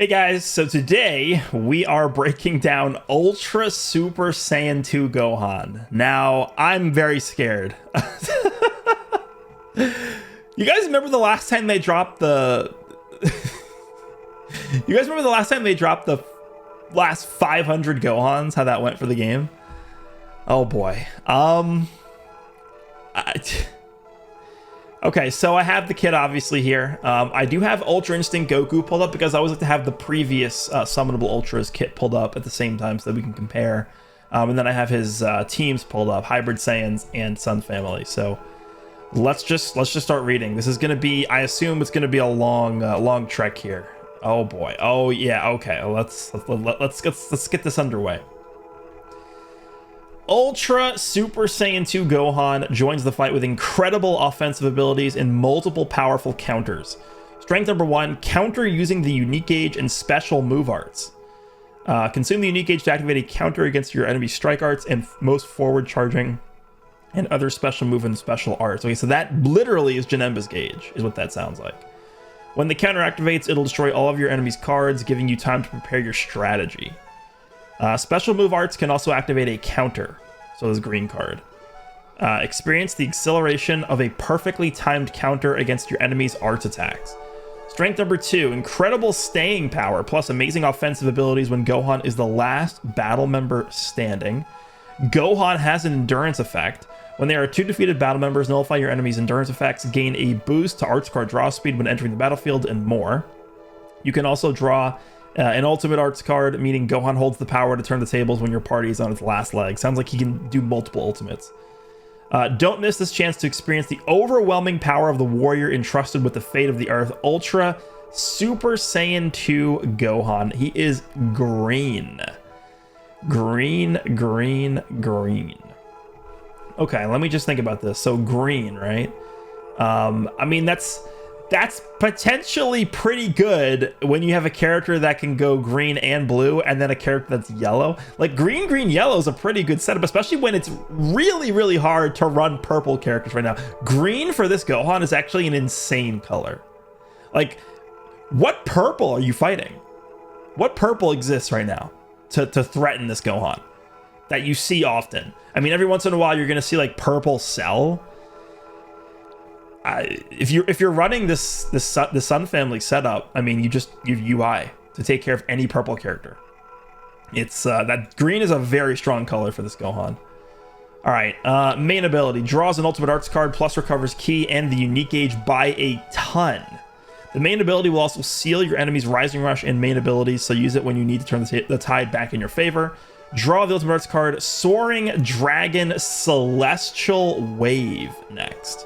Hey guys, so today we are breaking down Ultra Super Saiyan 2 Gohan. Now, I'm very scared. You guys remember the last time they dropped the... You guys remember the last time they dropped the last 500 Gohans? How that went for the game? Oh boy. Okay, so I have the kit obviously here. I do have Ultra Instinct Goku pulled up because I always like to have the previous Summonable Ultras kit pulled up at the same time so that we can compare. And then I have his teams pulled up, Hybrid Saiyans and Sun Family. So let's just start reading. This is gonna be, I assume it's gonna be a long trek here. Oh boy. Oh yeah. Okay. Let's get this underway. Ultra Super Saiyan 2 Gohan joins the fight with incredible offensive abilities and multiple powerful counters. Strength number 1, counter using the unique gauge and special move arts. Consume the unique gauge to activate a counter against your enemy's strike arts and most forward charging and other special move and special arts. Okay, so that literally is Janemba's gauge, is what that sounds like. When the counter activates, it'll destroy all of your enemy's cards, giving you time to prepare your strategy. Special move arts can also activate a counter, so this green card. Experience the acceleration of a perfectly timed counter against your enemy's arts attacks. Strength number 2, incredible staying power plus amazing offensive abilities when Gohan is the last battle member standing. Gohan has an endurance effect. When there are 2 defeated battle members, nullify your enemy's endurance effects, gain a boost to arts card draw speed when entering the battlefield, and more. You can also draw an ultimate arts card, meaning Gohan holds the power to turn the tables when your party is on its last leg. Sounds like he can do multiple ultimates. Don't miss this chance to experience the overwhelming power of the warrior entrusted with the fate of the earth, Ultra Super Saiyan 2 Gohan. He is green. Green. Okay, let me just think about this. So green, right? I mean, that's potentially pretty good when you have a character that can go green and blue and then a character that's yellow. Like green, yellow is a pretty good setup, especially when it's really hard to run purple characters right now. Green for this Gohan is actually an insane color. Like, what purple are you fighting? What purple exists right now to threaten this Gohan that you see often? I mean, every once in a while you're gonna see like purple Cell. If you're running the Sun Family setup, I mean, you have UI to take care of any purple character. It's that green is a very strong color for this Gohan. All right, main ability draws an ultimate arts card plus recovers ki and the unique gauge by a ton. The main ability will also seal your enemy's Rising Rush and main abilities, so use it when you need to turn the tide back in your favor. Draw the ultimate arts card Soaring Dragon Celestial Wave next.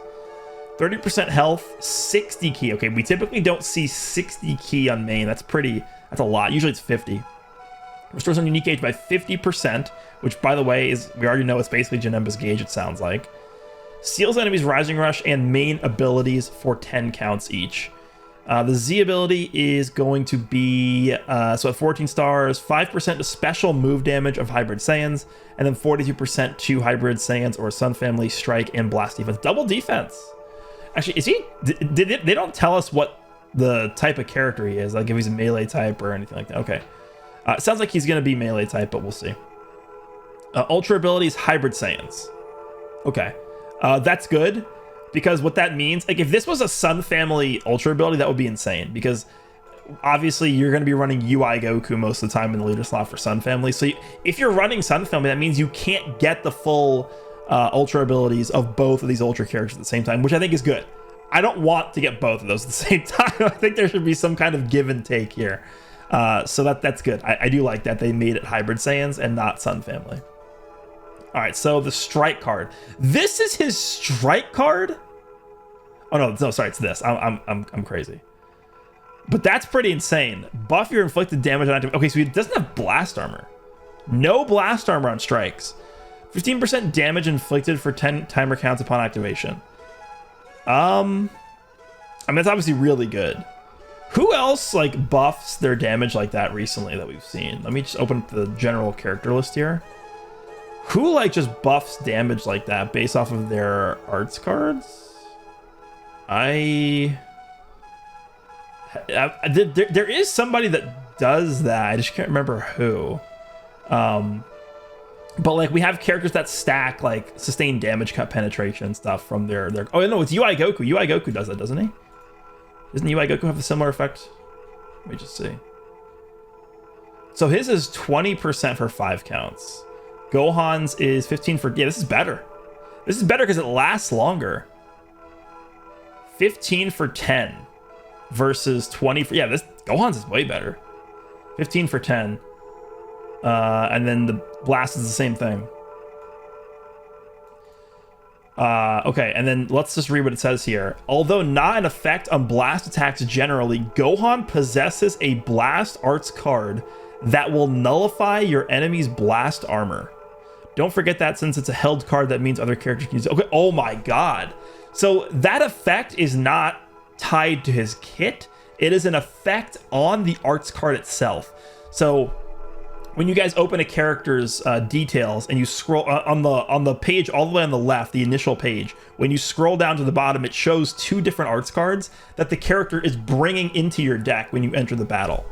30% health, 60 ki. Okay, we typically don't see 60 ki on main. That's a lot. Usually it's 50. Restores on unique gauge by 50%, which by the way is, we already know it's basically Janemba's gauge, it sounds like. Seals enemies Rising Rush and main abilities for 10 counts each. The Z ability is going to be, so at 14 stars, 5% to special move damage of Hybrid Saiyans, and then 42% to Hybrid Saiyans or Sun Family strike and blast defense. Double defense. Actually, is he? They don't tell us what the type of character he is, like if he's a melee type or anything like that. Okay, sounds like he's gonna be melee type, but we'll see. Ultra abilities, Hybrid Saiyans. Okay, that's good because what that means, like if this was a Sun Family Ultra ability, that would be insane because obviously you're going to be running UI Goku most of the time in the leader slot for Sun Family. So if you're running Sun Family, that means you can't get the full ultra abilities of both of these ultra characters at the same time, which I think is good. I don't want to get both of those at the same time. I think there should be some kind of give and take here. So that's good. I do like that they made it Hybrid Saiyans and not Sun Family. All right, so the strike card. This is his strike card. Oh no, sorry, it's this. I'm crazy. But that's pretty insane. Buff your inflicted damage on active. Okay, so he doesn't have blast armor. No blast armor on strikes. 15% damage inflicted for 10 timer counts upon activation. I mean, it's obviously really good. Who else like buffs their damage like that recently that we've seen? Let me just open up the general character list here. Who like just buffs damage like that based off of their arts cards? There is somebody that does that. I just can't remember who. But like we have characters that stack like sustained damage, cut penetration stuff from their. Oh no, it's UI Goku. UI Goku does that, doesn't he? Doesn't UI Goku have a similar effect? Let me just see. So his is 20% for 5 counts. Gohan's is 15 for... Yeah, this is better. This is better because it lasts longer. 15 for 10 versus 20 for... Yeah, this Gohan's is way better. 15 for 10. And then the blast is the same thing. Okay, and then let's just read what it says here. Although not an effect on blast attacks generally, Gohan possesses a blast arts card that will nullify your enemy's blast armor. Don't forget that, since it's a held card, that means other characters can use it. Okay, oh my god. So that effect is not tied to his kit. It is an effect on the arts card itself. So when you guys open a character's details and you scroll on the page all the way on the left, the initial page, when you scroll down to the bottom, it shows 2 different arts cards that the character is bringing into your deck when you enter the battle.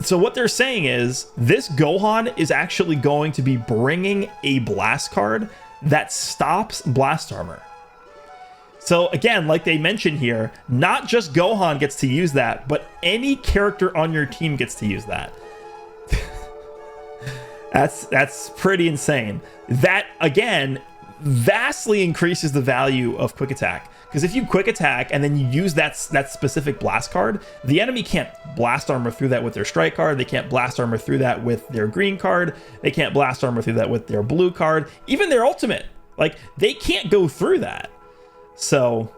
So what they're saying is this Gohan is actually going to be bringing a blast card that stops blast armor. So again, like they mentioned here, not just Gohan gets to use that, but any character on your team gets to use that. That's pretty insane. That, again, vastly increases the value of quick attack. Because if you quick attack and then you use that specific blast card, the enemy can't blast armor through that with their strike card. They can't blast armor through that with their green card. They can't blast armor through that with their blue card. Even their ultimate. Like, they can't go through that. So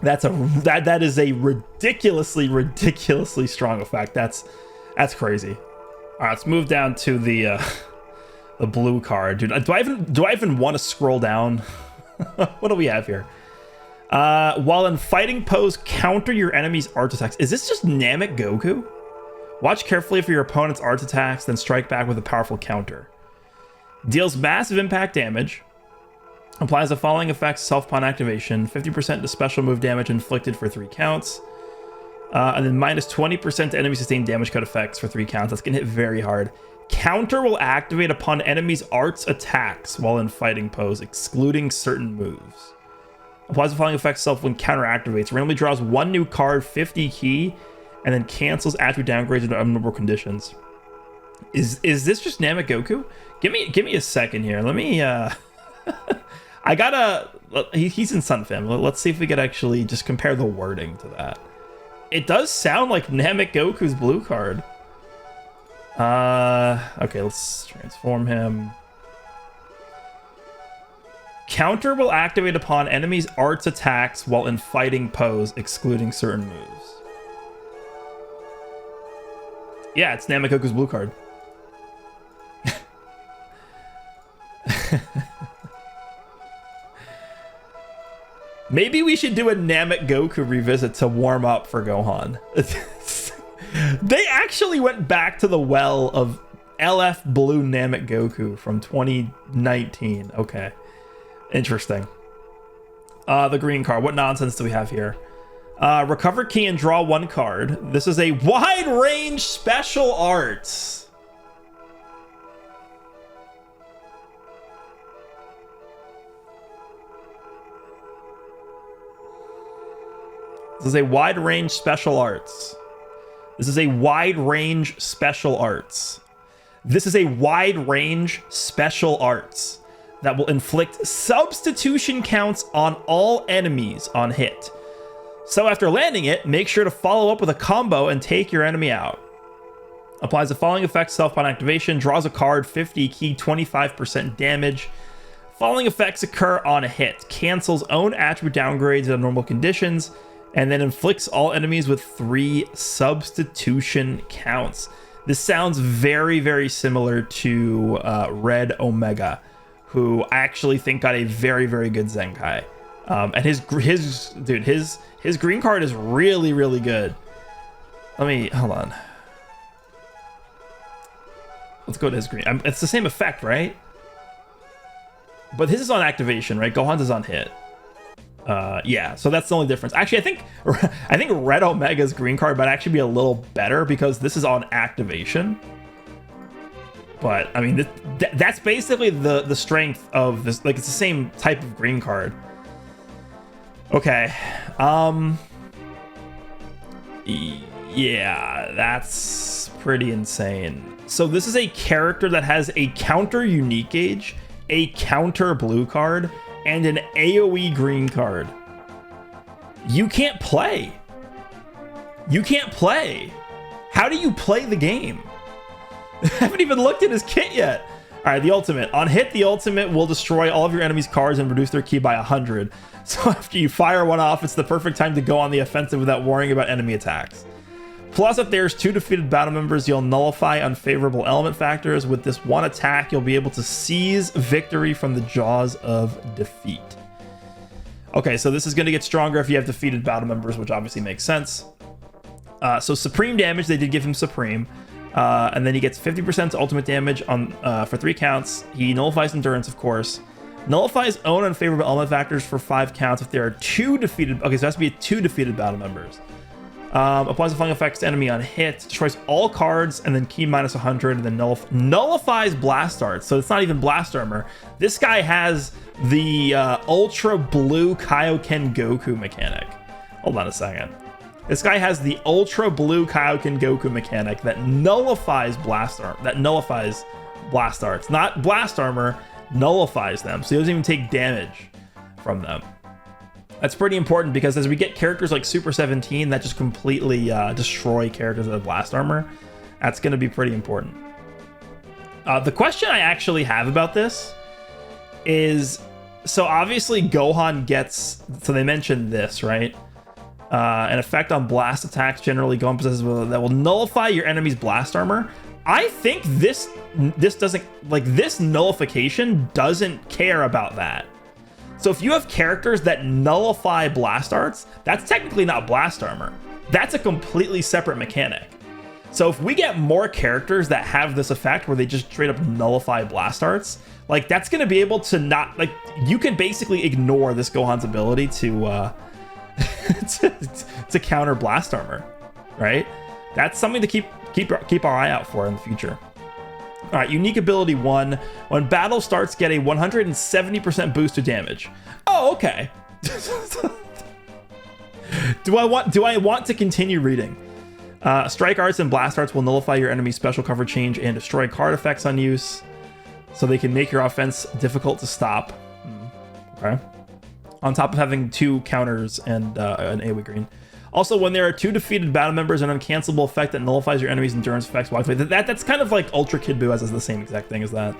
that is a ridiculously strong effect. That's crazy. All right, let's move down to the blue card, dude. Do I even want to scroll down? What do we have here? While in fighting pose, counter your enemy's art attacks. Is this just Namek Goku? Watch carefully for your opponent's art attacks, then strike back with a powerful counter. Deals massive impact damage. Applies the following effects self-upon activation. 50% to special move damage inflicted for 3 counts. And then minus 20% to enemy sustained damage cut effects for 3 counts. That's gonna hit very hard. Counter will activate upon enemy's arts attacks while in fighting pose, excluding certain moves. Applies the following effects self when counter activates. Randomly draws 1 new card, 50 key, and then cancels attribute downgrades under abnormal conditions. Is this just Namek Goku? Give me a second here. Let me I gotta... He's in Sun Family. Let's see if we could actually just compare the wording to that. It does sound like Namek Goku's blue card. Okay, let's transform him. Counter will activate upon enemies' arts attacks while in fighting pose, excluding certain moves. Yeah, it's Namek Goku's blue card. Maybe we should do a Namek Goku revisit to warm up for Gohan. They actually went back to the well of LF Blue Namek Goku from 2019. Okay. Interesting. The green card. What nonsense do we have here? Recover key and draw 1 card. This is a wide range special arts. This is a wide range special arts. This is a wide range special arts. This is a wide range special arts that will inflict substitution counts on all enemies on hit. So after landing it, make sure to follow up with a combo and take your enemy out. Applies the following effects self-upon activation. Draws a card, 50 key, 25% damage. Following effects occur on a hit. Cancels own attribute downgrades under normal conditions. And then inflicts all enemies with 3 substitution counts. This sounds very, very similar to Red Omega, who I actually think got a very, very good Zenkai. And his green card is really, really good. Hold on. Let's go to his green. It's the same effect, right? But his is on activation, right? Gohan's is on hit. Yeah, so that's the only difference. Actually, I think Red Omega's green card might actually be a little better because this is on activation. But I mean, that's basically the strength of this. Like, it's the same type of green card. Okay. Yeah, that's pretty insane. So this is a character that has a counter unique gauge, a counter blue card, and an AoE green card. You can't play. You can't play. How do you play the game? I haven't even looked at his kit yet. All right, the ultimate. On hit, the ultimate will destroy all of your enemy's cards and reduce their key by 100. So after you fire one off, it's the perfect time to go on the offensive without worrying about enemy attacks. Plus, if there's 2 defeated battle members, you'll nullify unfavorable element factors. With this one attack, you'll be able to seize victory from the jaws of defeat. Okay, so this is going to get stronger if you have defeated battle members, which obviously makes sense. So supreme damage, they did give him supreme. And then he gets 50% ultimate damage on for 3 counts. He nullifies endurance, of course. Nullifies own unfavorable element factors for 5 counts if there are 2 defeated... Okay, so it has to be 2 defeated battle members. Applies the following effects to enemy on hit. Destroys all cards and then key minus 100 and then nullifies blast arts. So it's not even blast armor. This guy has the ultra blue Kaioken Goku mechanic. Hold on a second. This guy has the ultra blue Kaioken Goku mechanic that nullifies blast arts. Not blast armor, nullifies them. So he doesn't even take damage from them. That's pretty important because as we get characters like Super 17 that just completely destroy characters that have blast armor, that's going to be pretty important. The question I actually have about this is, so obviously Gohan gets, so they mentioned this, right? An effect on blast attacks generally Gohan possesses that will nullify your enemy's blast armor. I think this doesn't, like, this nullification doesn't care about that. So if you have characters that nullify blast arts, that's technically not blast armor. That's a completely separate mechanic. So if we get more characters that have this effect where they just straight up nullify blast arts, like, that's going to be able to not, like, you can basically ignore this Gohan's ability to to counter blast armor, right? That's something to keep our eye out for in the future. All right, unique ability 1. When battle starts, get a 170% boost to damage. Oh, okay. Do I want to continue reading? Strike arts and blast arts will nullify your enemy's special cover change and destroy card effects on use, so they can make your offense difficult to stop. Okay. On top of having 2 counters and an AoE green. Also, when there are 2 defeated battle members, an uncancelable effect that nullifies your enemy's endurance effects. That's kind of like Ultra Kid Buu has the same exact thing as that.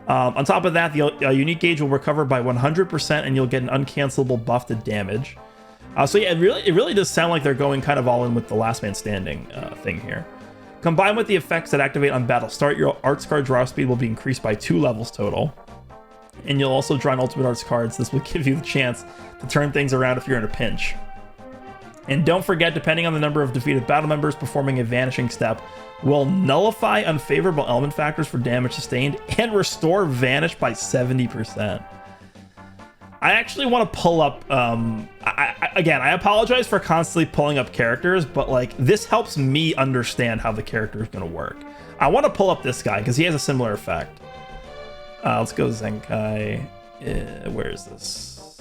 On top of that, the unique gauge will recover by 100%, and you'll get an uncancelable buff to damage. So yeah, it really does sound like they're going kind of all in with the last man standing thing here. Combined with the effects that activate on battle start, your arts card draw speed will be increased by 2 levels total. And you'll also draw an ultimate arts cards. This will give you the chance to turn things around if you're in a pinch. And don't forget, depending on the number of defeated battle members, performing a vanishing step will nullify unfavorable element factors for damage sustained and restore vanish by 70%. I actually want to pull up, again, I apologize for constantly pulling up characters, but like, this helps me understand how the character is going to work. I want to pull up this guy because he has a similar effect. Let's go Zenkai. Where is this?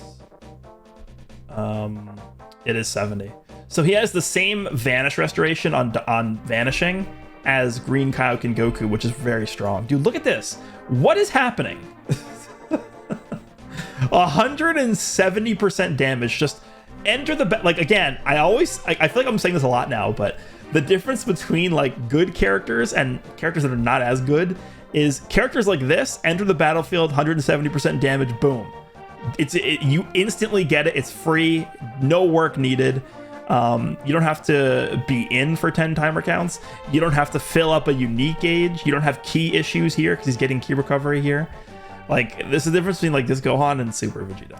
It is 70. So he has the same vanish restoration on vanishing as Green Kaioken Goku, which is very strong. Dude, look at this. What is happening? 170% damage. Just enter the like, again, I feel like I'm saying this a lot now, but the difference between like good characters and characters that are not as good is characters like this enter the battlefield, 170% damage, boom. You instantly get it. It's free, no work needed. You don't have to be in for 10 timer counts. You don't have to fill up a unique gauge. You don't have key issues here because he's getting key recovery here. Like, this is the difference between like this Gohan and Super Vegeta.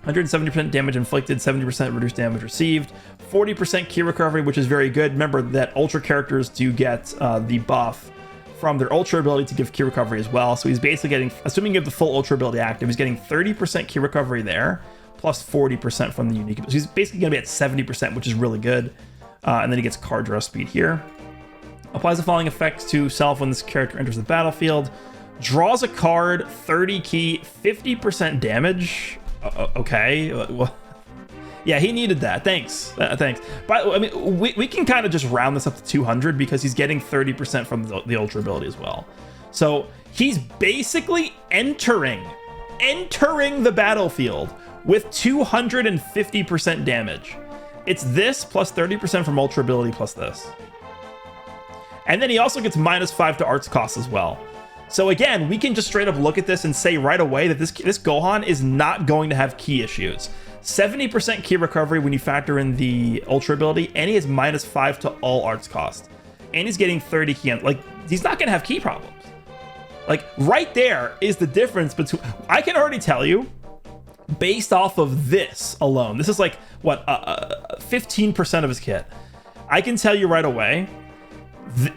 170% damage inflicted, 70% reduced damage received, 40% key recovery, which is very good. Remember that Ultra characters do get the buff from their Ultra ability to give key recovery as well. So he's basically getting, assuming you have the full Ultra ability active, he's getting 30% key recovery there, plus 40% from the unique. So he's basically going to be at 70%, which is really good. And then he gets card draw speed here. Applies the following effects to self when this character enters the battlefield. Draws a card, 30 key, 50% damage. Okay. Well, yeah, he needed that. Thanks. Thanks. But I mean, we can kind of just round this up to 200 because he's getting 30% from the ultra ability as well. So he's basically entering the battlefield with 250% damage. It's this plus 30% from ultra ability plus this. And then he also gets -5 to arts cost as well. So again, we can just straight up look at this and say right away that this Gohan is not going to have key issues. 70% key recovery when you factor in the ultra ability, and he has -5 to all arts cost. And he's getting 30 key. Like, he's not going to have key problems. Like, right there is the difference between... I can already tell you, based off of this alone, this is like, what, 15% of his kit. I can tell you right away,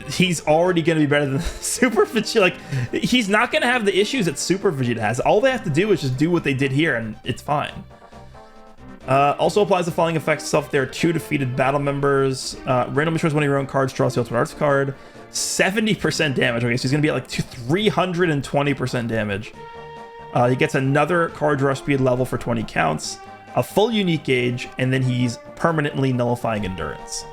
he's already going to be better than Super Vegeta. Like, he's not going to have the issues that Super Vegeta has. All they have to do is just do what they did here, and it's fine. Also applies the following effects to self. There are 2 defeated battle members. Randomly choose one of your own cards, draws the ultimate arts card. 70% damage. Okay, so he's going to be at like 320% damage. He gets another card draw speed level for 20 counts, a full unique gauge, and then he's permanently nullifying endurance.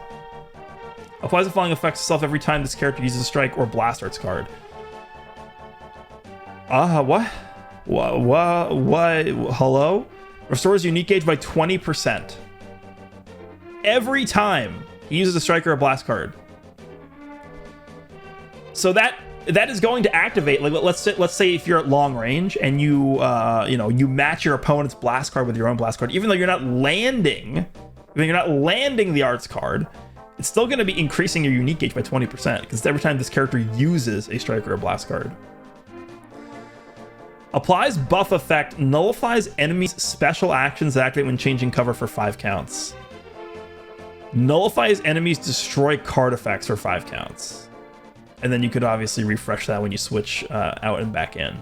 Applies the following effects to self every time this character uses a strike or blast arts card. What? Hello? Restores unique gauge by 20%. Every time he uses a strike or a blast card. So that is going to activate. Like, let's say if you're at long range and you you match your opponent's blast card with your own blast card, even though you're not landing the arts card, it's still going to be increasing your unique gauge by 20% because every time this character uses a strike or a blast card. Applies buff effect, nullifies enemies' special actions that activate when changing cover for 5 counts. Nullifies enemies' destroy card effects for 5 counts. And then you could obviously refresh that when you switch out and back in.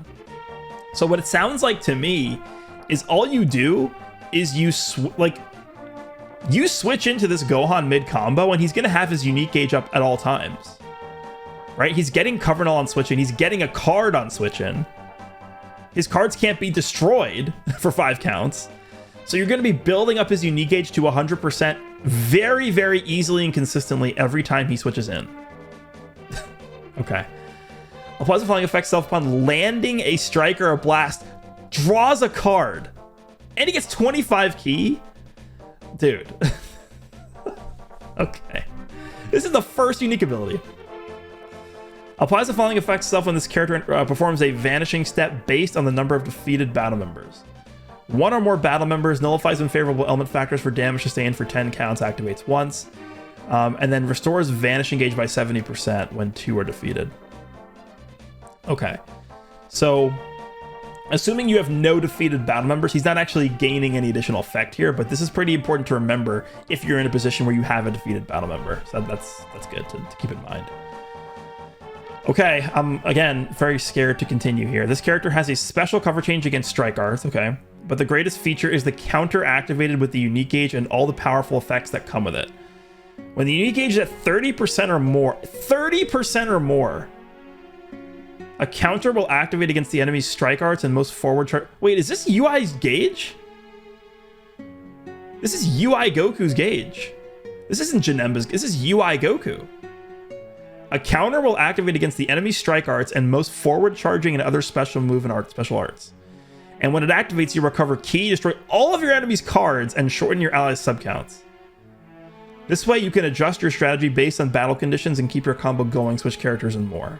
So what it sounds like to me is all you do is you switch into this Gohan mid-combo and he's going to have his unique gauge up at all times. Right? He's getting cover null on switch in. He's getting a card on switch in. His cards can't be destroyed for 5 counts. So you're going to be building up his unique gauge to 100% very, very easily and consistently every time he switches in. Okay. Applies the following effect self upon landing a strike or a blast. Draws a card. And he gets 25 key. Dude. Okay. This is the first unique ability. Applies the following effects self when this character performs a vanishing step based on the number of defeated battle members. 1 or more battle members, nullifies unfavorable element factors for damage sustained for 10 counts, activates once. And then restores vanishing gauge by 70% when 2 are defeated. Okay. So, assuming you have no defeated battle members, he's not actually gaining any additional effect here, but this is pretty important to remember if you're in a position where you have a defeated battle member. So that's good to keep in mind. Okay, I'm, again, very scared to continue here. This character has a special cover change against strike arts, okay? But the greatest feature is the counter activated with the unique gauge and all the powerful effects that come with it. When the unique gauge is at 30% or more, a counter will activate against the enemy's strike arts and most forward charge. Wait, is this UI's gauge? This is UI Goku's gauge. This isn't Janemba's, this is UI Goku. A counter will activate against the enemy's strike arts and most forward charging and other special move and special arts. And when it activates, you recover key, destroy all of your enemy's cards, and shorten your allies' subcounts. This way, you can adjust your strategy based on battle conditions and keep your combo going, switch characters, and more.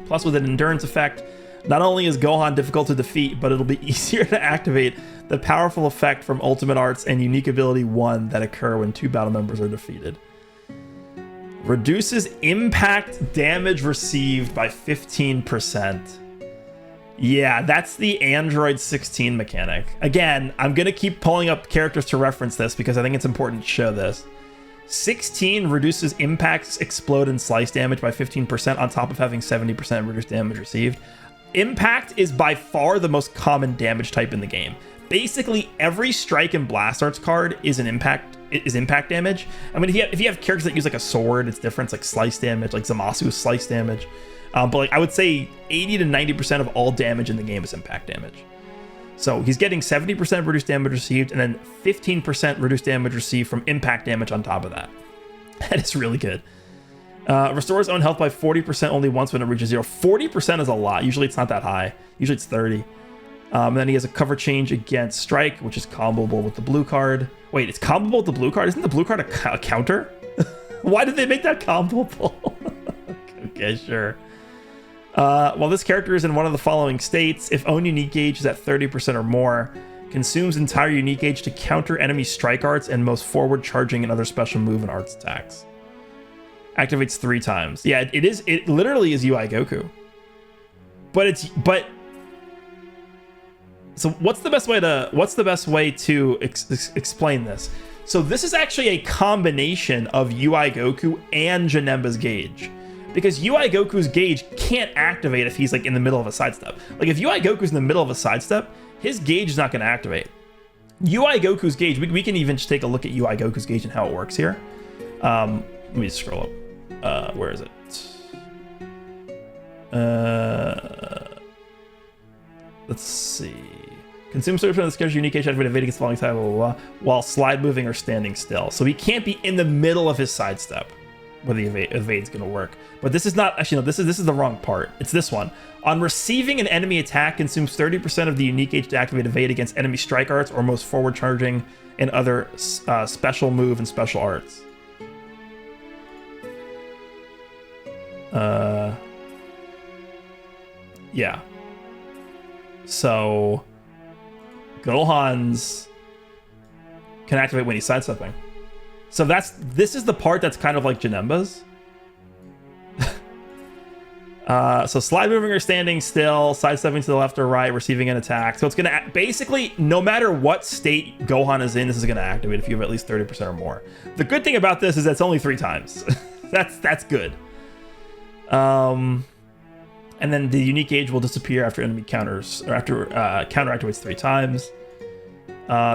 Plus, with an endurance effect, not only is Gohan difficult to defeat, but it'll be easier to activate the powerful effect from Ultimate Arts and Unique Ability 1 that occur when 2 battle members are defeated. Reduces impact damage received by 15%. Yeah, that's the Android 16 mechanic. Again, I'm going to keep pulling up characters to reference this because I think it's important to show this. 16 reduces impacts, explode, and slice damage by 15% on top of having 70% reduced damage received. Impact is by far the most common damage type in the game. basically every strike and blast arts card is impact damage. I mean, if you have characters that use like a sword, it's different. It's like slice damage, like Zamasu is slice damage. But like I would say 80 to 90% of all damage in the game is impact damage. So he's getting 70% reduced damage received and then 15% reduced damage received from impact damage on top of that. That is really good. Restores own health by 40% only once when it reaches 0. 40% is a lot. Usually it's not that high. Usually it's 30. And then he has a cover change against strike, which is comboable with the blue card. Wait, it's comboable with the blue card? Isn't the blue card a counter? Why did they make that comboable? Okay, sure. While this character is in one of the following states, if own unique gauge is at 30% or more, consumes entire unique gauge to counter enemy strike arts and most forward charging and other special move and arts attacks. Activates 3 times. Yeah, it literally is UI Goku. So what's the best way to explain this? So this is actually a combination of UI Goku and Janemba's gauge. Because UI Goku's gauge can't activate if he's like in the middle of a sidestep. Like if UI Goku's in the middle of a sidestep, his gauge is not going to activate. UI Goku's gauge, we can even just take a look at UI Goku's gauge and how it works here. Let me just scroll up. Where is it? Let's see. Consume 30% of the character's unique gauge activated evade against the following type, blah, blah, blah, while slide moving or standing still. So he can't be in the middle of his sidestep where the evade's going to work. But this is not, actually, no, this is the wrong part. It's this one. On receiving an enemy attack, consumes 30% of the unique gauge to activate evade against enemy strike arts or most forward charging and other special move and special arts. Yeah. So Gohan's can activate when he's sidestepping. So this is the part that's kind of like Janemba's. So slide moving or standing still, sidestepping to the left or right, receiving an attack. So it's gonna basically, no matter what state Gohan is in, this is gonna activate if you have at least 30% or more. The good thing about this is that's only 3 times. that's good. And then the unique gauge will disappear after enemy counters, or after counter activates 3 times.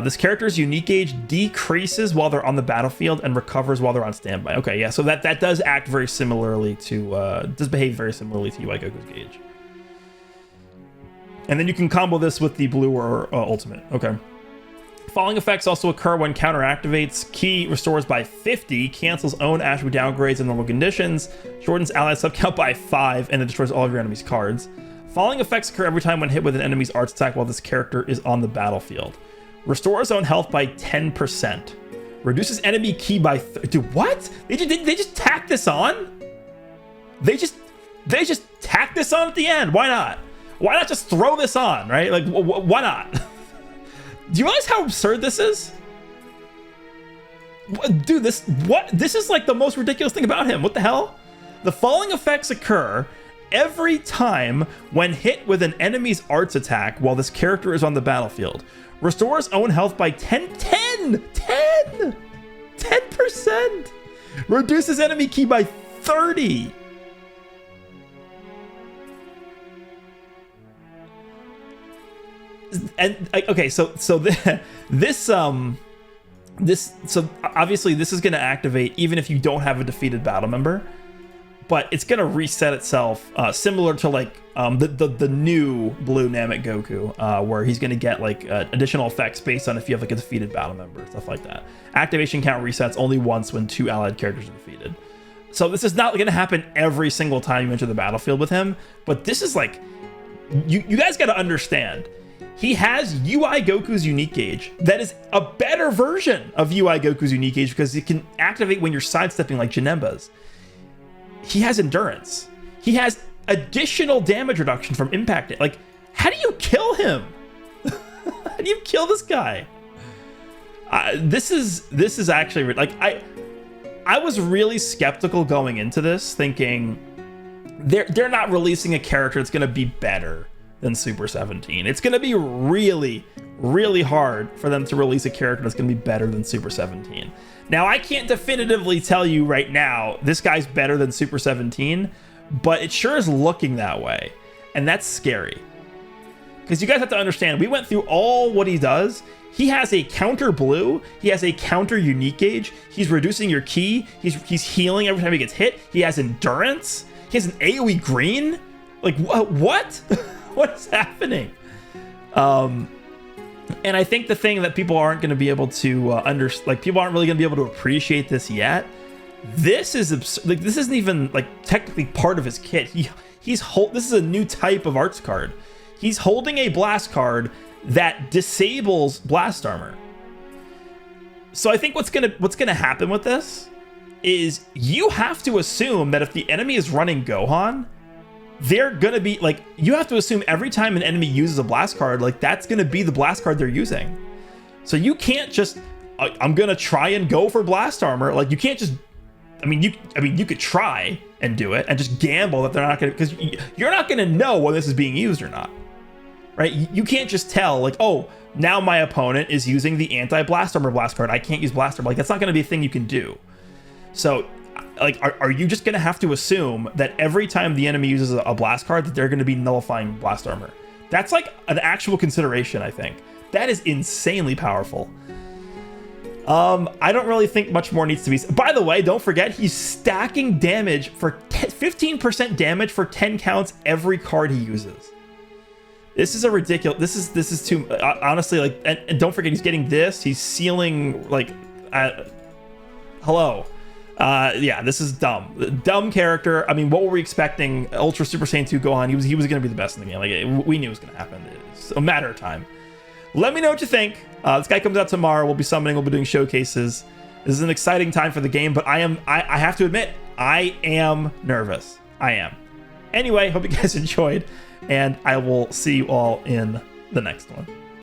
This character's unique gauge decreases while they're on the battlefield and recovers while they're on standby. Okay, yeah, so that does act very similarly to, does behave very similarly to UI Goku's gauge. And then you can combo this with the blue or ultimate. Okay. Following effects also occur when counter activates. Ki restores by 50, cancels own attribute downgrades in normal conditions, shortens ally subcount by 5, and it destroys all of your enemy's cards. Following effects occur every time when hit with an enemy's arts attack while this character is on the battlefield. Restores own health by 10%. Reduces enemy ki by... Dude, what? They just tacked this on? They just tacked this on at the end. Why not? Why not just throw this on, right? Like, why not? Do you realize how absurd this is? Dude, this is like the most ridiculous thing about him. What the hell? The following effects occur every time when hit with an enemy's arts attack while this character is on the battlefield. Restores own health by 10%. Reduces enemy ki by 30. And okay, so this obviously this is going to activate even if you don't have a defeated battle member, but it's going to reset itself similar to like the new blue Namek Goku, where he's going to get like additional effects based on if you have like a defeated battle member, stuff like that. Activation count resets only once when 2 allied characters are defeated. So this is not going to happen every single time you enter the battlefield with him, but this is like, you guys got to understand. He has UI Goku's unique gauge that is a better version of UI Goku's unique gauge because it can activate when you're sidestepping like Janemba's. He has endurance. He has additional damage reduction from impact. Like, how do you kill him? How do you kill this guy? This is actually like I was really skeptical going into this, thinking they're not releasing a character that's gonna be better than Super 17. It's gonna be really, really hard for them to release a character that's gonna be better than Super 17. Now, I can't definitively tell you right now this guy's better than Super 17, but it sure is looking that way, and that's scary. because you guys have to understand, we went through all what he does. He has a counter blue. He has a counter unique gauge. He's reducing your ki. He's healing every time he gets hit. He has endurance. He has an AoE green. Like, what? What is happening? And I think the thing that people aren't going to be able to people aren't really going to be able to appreciate this yet. This is like, this isn't even like technically part of his kit. This is a new type of arts card. He's holding a blast card that disables blast armor. So I think what's gonna happen with this is you have to assume that if the enemy is running Gohan, they're gonna be like, you have to assume every time an enemy uses a blast card, like that's gonna be the blast card they're using. So you can't just I'm gonna try and go for blast armor. Like you can't just you could try and do it and just gamble that they're not gonna, because you're not gonna know whether this is being used or not, right? You can't just tell like, oh, now my opponent is using the anti-blast armor blast card, I can't use blast armor. Like that's not gonna be a thing you can do. So like, are you just gonna have to assume that every time the enemy uses a blast card that they're gonna be nullifying blast armor? That's like an actual consideration, I think. That is insanely powerful. I don't really think much more needs to be. By the way, don't forget, he's stacking damage for 15% damage for 10 counts every card he uses. This is a ridiculous. This is too honestly, like, and don't forget, he's getting this. He's sealing like, hello. Yeah, this is dumb character. I mean, what were we expecting? Ultra Super Saiyan 2 Gohan. He was gonna be the best in the game. Like we knew it was gonna happen. It's a matter of time. Let me know what you think. This guy comes out tomorrow. We'll be summoning. We'll be doing showcases. This is an exciting time for the game, but I have to admit, I am nervous. I am. Anyway, hope you guys enjoyed, and I will see you all in the next one.